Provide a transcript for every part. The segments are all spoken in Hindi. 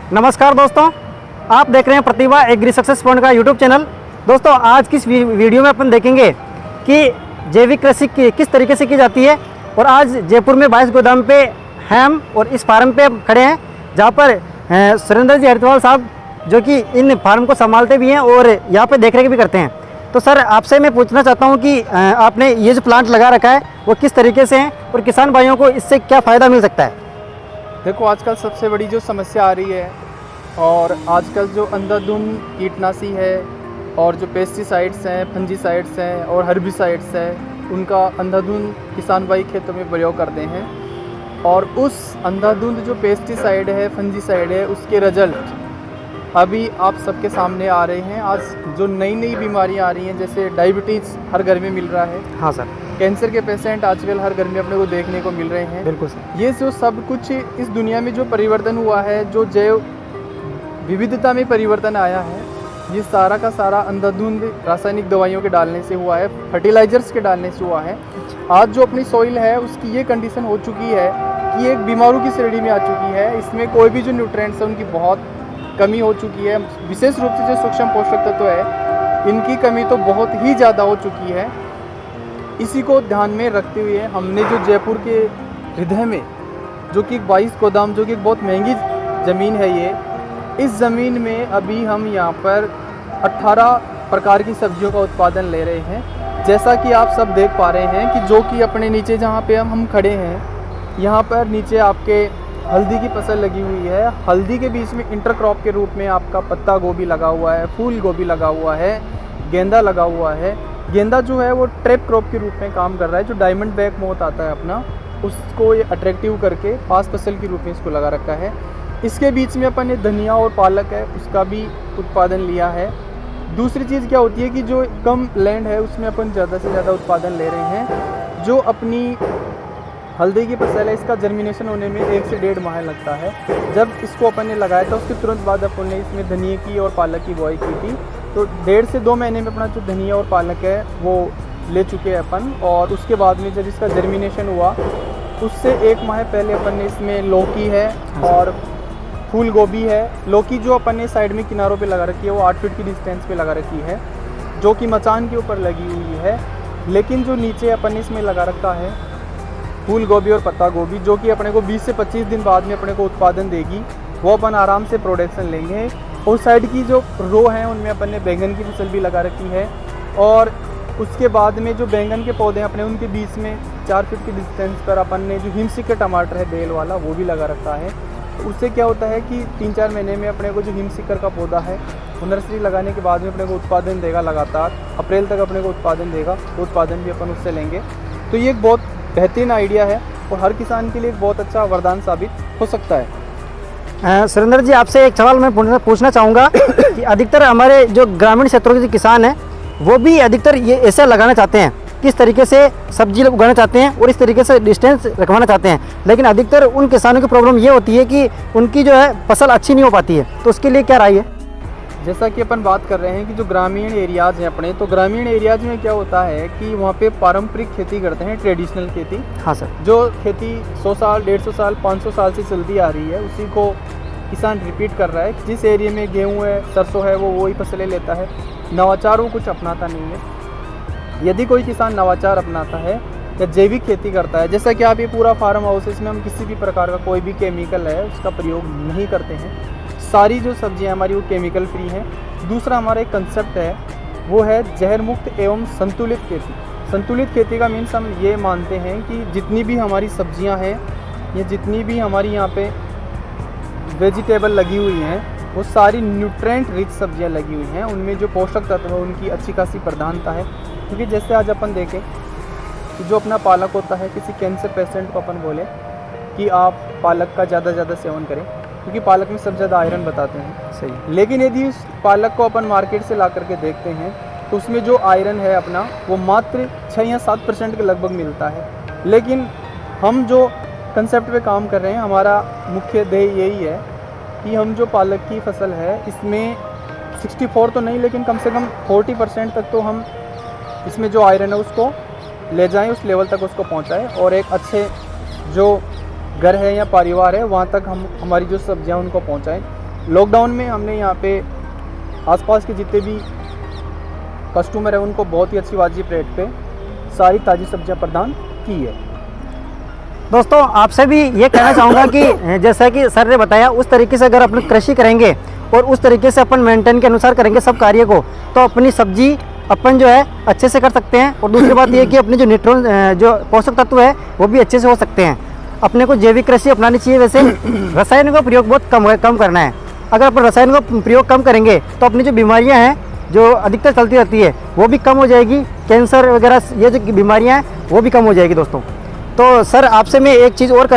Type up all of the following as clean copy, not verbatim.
नमस्कार दोस्तों, आप देख रहे हैं प्रतिभा एग्री सक्सेस पॉइंट का यूट्यूब चैनल। दोस्तों, आज किस वीडियो में अपन देखेंगे कि जैविक कृषि किस तरीके से की जाती है। और आज जयपुर में 22 गोदाम पे हम और इस फार्म पे खड़े हैं, जहाँ पर सुरेंद्र जी हरितवाल साहब जो कि इन फार्म को संभालते भी हैं और यहाँ पे देख रेख भी करते हैं। तो सर, आपसे मैं पूछना चाहता हूँ कि आपने ये जो प्लांट लगा रखा है वो किस तरीके से है और किसान भाइयों को इससे क्या फ़ायदा मिल सकता है। देखो, आजकल सबसे बड़ी जो समस्या आ रही है और आजकल जो अंधाधुंध कीटनाशी है और जो पेस्टिसाइड्स हैं, फंजीसाइड्स हैं और हर्बिसाइड्स हैं, उनका अंधाधुंध किसान भाई खेतों में प्रयोग करते हैं। और उस अंधाधुंध जो पेस्टिसाइड है, फंजीसाइड है, उसके रिजल्ट अभी आप सबके सामने आ रहे हैं। आज जो नई नई बीमारियां आ रही हैं, जैसे डायबिटीज़ हर घर में मिल रहा है। हाँ सर। कैंसर के पेशेंट आजकल हर घर में अपने को देखने को मिल रहे हैं। बिल्कुल सर। ये जो सब कुछ इस दुनिया में जो परिवर्तन हुआ है, जो जैव विविधता में परिवर्तन आया है, ये सारा का सारा अंधाधुंध रासायनिक दवाइयों के डालने से हुआ है, फर्टिलाइजर्स के डालने से हुआ है। आज जो अपनी सॉइल है उसकी ये कंडीशन हो चुकी है कि एक बीमारों की श्रेणी में आ चुकी है। इसमें कोई भी जो न्यूट्रिएंट्स है उनकी बहुत कमी हो चुकी है। विशेष रूप से जो सूक्ष्म पोषक तत्व है, इनकी कमी तो बहुत ही ज़्यादा हो चुकी है। इसी को ध्यान में रखते हुए हमने जो जयपुर के हृदय में जो कि 22 गोदाम, जो कि बहुत महंगी ज़मीन है, ये इस ज़मीन में अभी हम यहाँ पर 18 प्रकार की सब्जियों का उत्पादन ले रहे हैं। जैसा कि आप सब देख पा रहे हैं कि जो कि अपने नीचे जहाँ पे हम खड़े हैं, यहाँ पर नीचे आपके हल्दी की फसल लगी हुई है। हल्दी के बीच में इंटरक्रॉप के रूप में आपका पत्ता गोभी लगा हुआ है, फूल गोभी लगा हुआ है, गेंदा लगा हुआ है। गेंदा जो है वो ट्रैप क्रॉप के रूप में काम कर रहा है। जो डायमंड बैक मोथ आता है अपना, उसको ये अट्रैक्टिव करके पास फसल के रूप में इसको लगा रखा है। इसके बीच में अपन ने धनिया और पालक है, उसका भी उत्पादन लिया है। दूसरी चीज़ क्या होती है कि जो कम लैंड है उसमें अपन ज़्यादा से ज़्यादा उत्पादन ले रहे हैं। जो अपनी हल्दी की फसल है, इसका जर्मिनेशन होने में 1 से 1.5 माह लगता है। जब इसको अपन ने लगाया था उसके तुरंत बाद अपन ने इसमें धनिया की और पालक की बुआई की थी। तो 1.5 से 2 महीने में अपना जो धनिया और पालक है वो ले चुके हैं अपन। और उसके बाद में जब इसका जर्मिनेशन हुआ उससे 1 माह पहले अपन ने इसमें लौकी है और फूल गोभी है। लौकी जो अपन ने साइड में किनारों पे लगा रखी है वो 8 फीट की डिस्टेंस पे लगा रखी है, जो कि मचान के ऊपर लगी हुई है। लेकिन जो नीचे अपन ने इसमें लगा रखा है फूल गोभी और पत्ता गोभी, जो कि अपने को 20 से 25 दिन बाद में अपने को उत्पादन देगी, वो अपन आराम से प्रोडक्शन लेंगे। और साइड की जो रो हैं उनमें अपन ने बैंगन की फसल भी लगा रखी है। और उसके बाद में जो बैंगन के पौधे हैं अपने, उनके बीच में 4 फीट की डिस्टेंस पर अपन ने जो हिमसिकर टमाटर है बेल वाला, वो भी लगा रखा है। उससे क्या होता है कि 3-4 महीने में अपने को जो हिमसिकर का पौधा है वो नर्सरी लगाने के बाद में अपने को उत्पादन देगा लगातार। अप्रैल तक अपने को उत्पादन देगा, तो उत्पादन भी अपन उससे लेंगे। तो ये एक बहुत बेहतरीन आइडिया है और हर किसान के लिए एक बहुत अच्छा वरदान साबित हो सकता है। सुरेंद्र जी, आपसे एक सवाल मैं पूछना चाहूँगा कि अधिकतर हमारे जो ग्रामीण क्षेत्रों के जो किसान हैं वो भी अधिकतर ये ऐसा लगाना चाहते हैं, किस तरीके से सब्जी उगाना चाहते हैं और इस तरीके से डिस्टेंस रखवाना चाहते हैं। लेकिन अधिकतर उन किसानों की प्रॉब्लम ये होती है कि उनकी जो है फसल अच्छी नहीं हो पाती है। तो उसके लिए क्या राय है? जैसा कि अपन बात कर रहे हैं कि जो ग्रामीण एरियाज़ हैं अपने, तो ग्रामीण एरियाज़ में क्या होता है कि वहाँ पे पारंपरिक खेती करते हैं, ट्रेडिशनल खेती। हाँ सर। जो खेती 100 साल, 150 साल, 500 साल से चलती आ रही है, उसी को किसान रिपीट कर रहा है। जिस एरिया में गेहूँ है, सरसों है, वो वही फसलें लेता है। नवाचार वो कुछ अपनाता नहीं है। यदि कोई किसान नवाचार अपनाता है या जैविक खेती करता है, जैसा कि आप ये पूरा फार्म हाउस, इसमें हम किसी भी प्रकार का कोई भी केमिकल है उसका प्रयोग नहीं करते हैं। सारी जो सब्जियां हमारी वो केमिकल फ्री हैं। दूसरा हमारा एक कंसेप्ट है, वो है जहर मुक्त एवं संतुलित खेती। संतुलित खेती का मीन्स हम ये मानते हैं कि जितनी भी हमारी सब्जियां हैं या जितनी भी हमारी यहाँ पे वेजिटेबल लगी हुई हैं, वो सारी न्यूट्रिएंट रिच सब्जियां लगी हुई हैं। उनमें जो पोषक तत्व है उनकी अच्छी खासी प्रधानता है। क्योंकि जैसे आज अपन देखें कि जो अपना पालक होता है, किसी कैंसर पेशेंट को अपन बोले कि आप पालक का ज़्यादा सेवन करें, क्योंकि पालक में सबसे ज़्यादा आयरन बताते हैं। सही। लेकिन यदि उस पालक को अपन मार्केट से ला करके देखते हैं तो उसमें जो आयरन है अपना, वो मात्र 6 या 7% के लगभग मिलता है। लेकिन हम जो कंसेप्ट पे काम कर रहे हैं, हमारा मुख्य ध्येय यही है कि हम जो पालक की फसल है इसमें 64 तो नहीं, लेकिन कम से कम 40% तक तो हम इसमें जो आयरन है उसको ले जाएं, उस लेवल तक उसको पहुंचाएं और एक अच्छे जो घर है या परिवार है वहाँ तक हम हमारी जो सब्जियाँ उनको पहुँचाएँ। लॉकडाउन में हमने यहाँ पे आसपास के जितने भी कस्टमर हैं उनको बहुत ही अच्छी वाजिब रेट पे सारी ताज़ी सब्जियाँ प्रदान की है। दोस्तों आपसे भी ये कहना चाहूँगा कि जैसा कि सर ने बताया उस तरीके से अगर अपन कृषि करेंगे और उस तरीके से अपन मेंटेन के अनुसार करेंगे सब कार्य को, तो अपनी सब्जी अपन जो है अच्छे से कर सकते हैं। और दूसरी बात ये कि अपने जो न्यूट्रॉन जो पोषक तत्व है वो भी अच्छे से हो सकते हैं। अपने को जैविक कृषि अपनानी चाहिए। वैसे रसायनों का प्रयोग बहुत कम करना है। अगर अपन रसायनों का प्रयोग कम करेंगे तो अपनी जो बीमारियाँ हैं जो अधिकतर चलती रहती है वो भी कम हो जाएगी। कैंसर वगैरह ये जो बीमारियाँ हैं वो भी कम हो जाएगी दोस्तों। तो सर आपसे मैं एक चीज़ और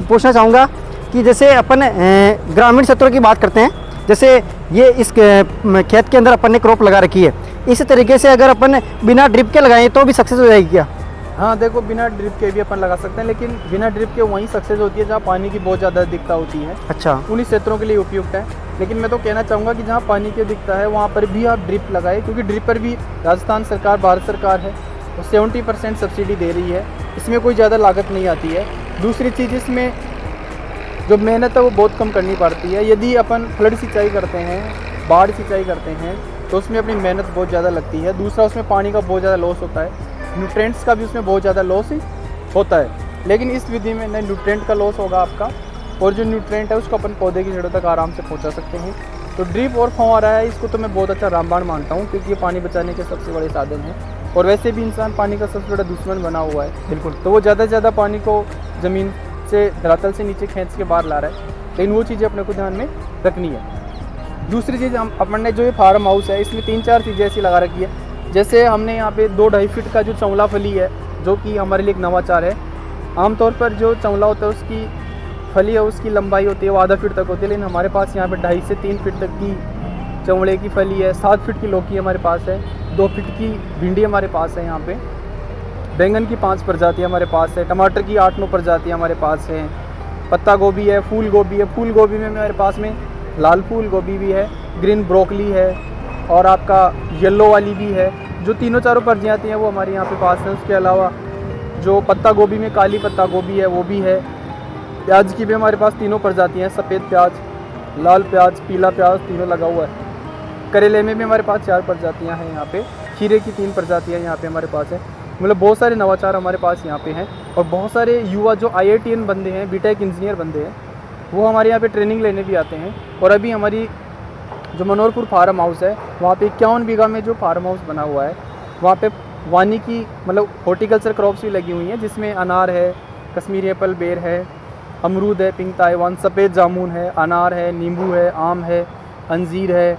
पूछना चाहूँगा कि जैसे अपन ग्रामीण क्षेत्रों की बात करते हैं, जैसे ये इस खेत के अंदर अपन ने क्रॉप लगा रखी है, इसी तरीके से अगर अपन बिना ड्रिप के लगाएं तो भी सक्सेस हो जाएगी क्या? हाँ देखो, बिना ड्रिप के भी अपन लगा सकते हैं, लेकिन बिना ड्रिप के वहीं सक्सेस होती है जहाँ पानी की बहुत ज़्यादा दिक्कत होती है। अच्छा, उन्हीं क्षेत्रों के लिए उपयुक्त है। लेकिन मैं तो कहना चाहूँगा कि जहाँ पानी की दिक्कत है वहाँ पर भी आप ड्रिप लगाएं, क्योंकि ड्रिप पर भी राजस्थान सरकार, भारत सरकार है वो 70% सब्सिडी दे रही है। इसमें कोई ज़्यादा लागत नहीं आती है। दूसरी चीज़, इसमें जो मेहनत है वो बहुत कम करनी पड़ती है। यदि अपन फ्लड सिंचाई करते हैं, बाढ़ सिंचाई करते हैं, तो उसमें अपनी मेहनत बहुत ज़्यादा लगती है। दूसरा, उसमें पानी का बहुत ज़्यादा लॉस होता है, न्यूट्रेंट्स का भी उसमें बहुत ज़्यादा लॉस होता है। लेकिन इस विधि में न न्यूट्रेंट का लॉस होगा आपका, और जो न्यूट्रेंट है उसको अपन पौधे की जड़ों तक आराम से पहुंचा सकते हैं। तो ड्रिप और फव्वारा है, इसको तो मैं बहुत अच्छा रामबाण मानता हूँ, क्योंकि ये पानी बचाने के सबसे बड़े साधन हैं। और वैसे भी इंसान पानी का सबसे बड़ा दुश्मन बना हुआ है। बिल्कुल। तो वो ज़्यादा से ज़्यादा पानी को ज़मीन से, धरातल से नीचे खींच के बाहर ला रहा है, लेकिन वो चीज़ें अपने को ध्यान में रखनी है। दूसरी चीज़, अपन ने जो ये फार्म हाउस है इसमें 3-4 चीज़ें ऐसी लगा रखी है। जैसे हमने यहाँ पे 2-2.5 फीट का जो चंवला फली है, जो कि हमारे लिए एक नवाचार है। आमतौर पर जो चंवला होता है उसकी फली है, उसकी लंबाई होती है वो आधा फीट तक होती है, लेकिन हमारे पास यहाँ पे 2.5 से 3 फीट तक की चंवड़े की फली है। 7 फीट की लौकी हमारे पास है, 2 फीट की भिंडी हमारे पास है। यहाँ पे बैंगन की 5 प्रजातियाँ हमारे पास है, टमाटर की 8-9 प्रजातियाँ हमारे पास हैं, पत्ता गोभी है, फूल गोभी है। फूल गोभी में हमारे पास में लाल फूल गोभी भी है, ग्रीन ब्रोकली है, और आपका येलो वाली भी है। जो 3-4 प्रजातियाँ हैं वो हमारे यहाँ पे पास हैं। उसके अलावा जो पत्ता गोभी में काली पत्ता गोभी है वो भी है। प्याज की भी हमारे पास 3 प्रजातियाँ हैं, सफ़ेद प्याज, लाल प्याज, पीला प्याज, तीनों लगा हुआ है। करेले में भी हमारे पास 4 प्रजातियाँ हैं यहाँ पे। खीरे की 3 प्रजातियाँ यहाँ पे हमारे पास है। मतलब बहुत सारे नवाचार हमारे पास यहाँ पे हैं। और बहुत सारे युवा जो IITian बंदे हैं, बीटेक इंजीनियर बंदे हैं, वो हमारे यहाँ पे ट्रेनिंग लेने भी आते हैं। और अभी हमारी जो मनोहरपुर फार्म हाउस है वहाँ पे 51 बीघा में जो फार्म हाउस बना हुआ है, वहाँ पे वानिकी मतलब हॉर्टिकल्चर क्रॉप्स भी लगी हुई हैं, जिसमें अनार है, कश्मीरी एप्पल, बेर है, अमरूद है, पिंक ताइवान, सफ़ेद जामुन है, अनार है, नींबू है, आम है, अंजीर है।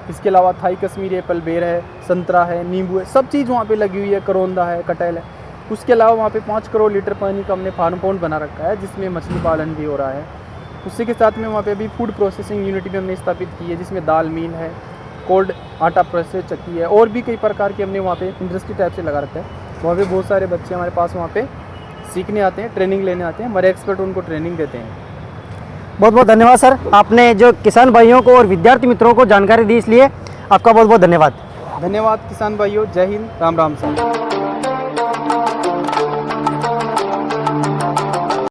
इसके अलावा थाई कश्मीरी एप्पल, बेर है, संतरा है, नींबू है, सब चीज़ वहाँ पे लगी हुई है। करौंदा है, कटहल है। उसके अलावा वहाँ पे 5 करोड़ लीटर पानी का हमने फार्म पॉन्ड बना रखा है, जिसमें मछली पालन भी हो रहा है। उसी के साथ में वहाँ पे अभी फूड प्रोसेसिंग यूनिट भी हमने स्थापित की है, जिसमें दाल मिल है, कोल्ड आटा प्रोसेस चक्की है, और भी कई प्रकार के हमने वहाँ पे इंडस्ट्री टाइप से लगा रखा है। वहाँ पे बहुत सारे बच्चे हमारे पास वहाँ पे सीखने आते हैं, ट्रेनिंग लेने आते हैं। हमारे एक्सपर्ट उनको ट्रेनिंग देते हैं। बहुत बहुत धन्यवाद सर, आपने जो किसान भाइयों को और विद्यार्थी मित्रों को जानकारी दी, इसलिए आपका बहुत बहुत धन्यवाद। धन्यवाद किसान भाइयों, जय हिंद, राम राम सर।